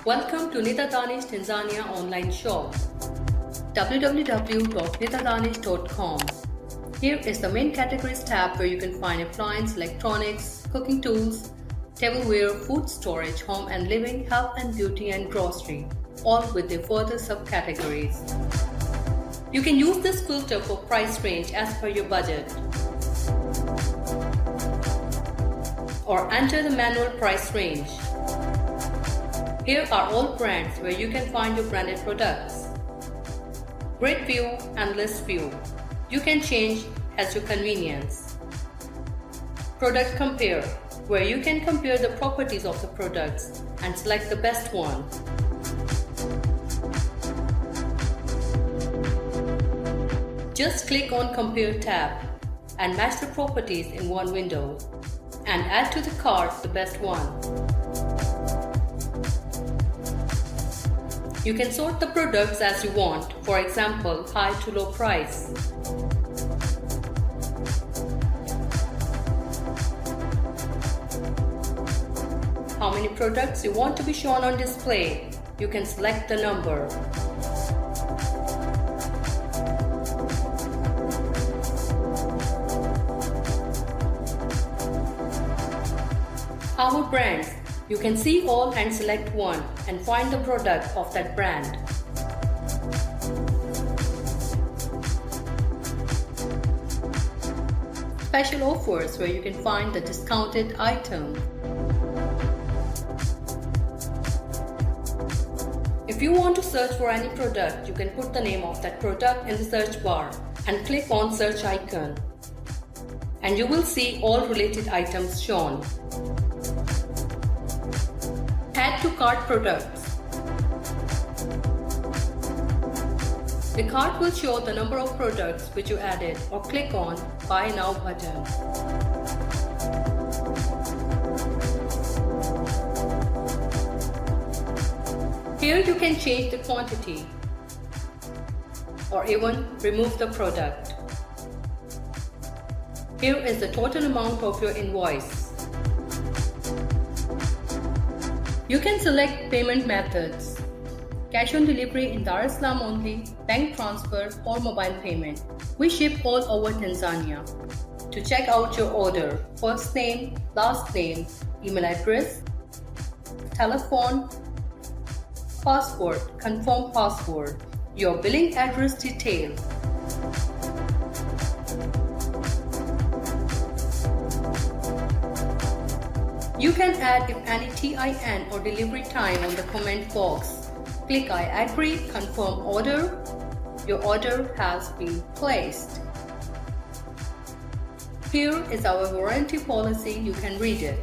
Welcome to Nidadanish Tanzania online shop. www.nidadanish.com. Here is the main categories tab where you can find appliance, electronics, cooking tools, tableware, food storage, home and living, health and beauty and grocery, all with their further subcategories. You can use this filter for price range as per your budget, or enter the manual price range. Here are all brands where you can find your branded products. Grid view and list view. You can change as your convenience. Product compare, where you can compare the properties of the products and select the best one. Just click on Compare tab and match the properties in one window and add to the cart the best one. You can sort the products as you want, for example, high to low price. How many products you want to be shown on display? You can select the number. Our brands. You can see all and select one and find the product of that brand. Special offers, where you can find the discounted item. If you want to search for any product, you can put the name of that product in the search bar and click on search icon, and you will see all related items shown. Add to cart products. The cart will show the number of products which you added, or click on Buy Now button. Here you can change the quantity or even remove the product. Here is the total amount of your invoice. You can select payment methods: cash on delivery in Dar es Salaam only, bank transfer or mobile payment. We ship all over Tanzania. To check out your order, first name, last name, email address, telephone, password, confirm password, your billing address detail. You can add if any TIN or delivery time on the comment box. Click I agree, confirm order. Your order has been placed. Here is our warranty policy, you can read it.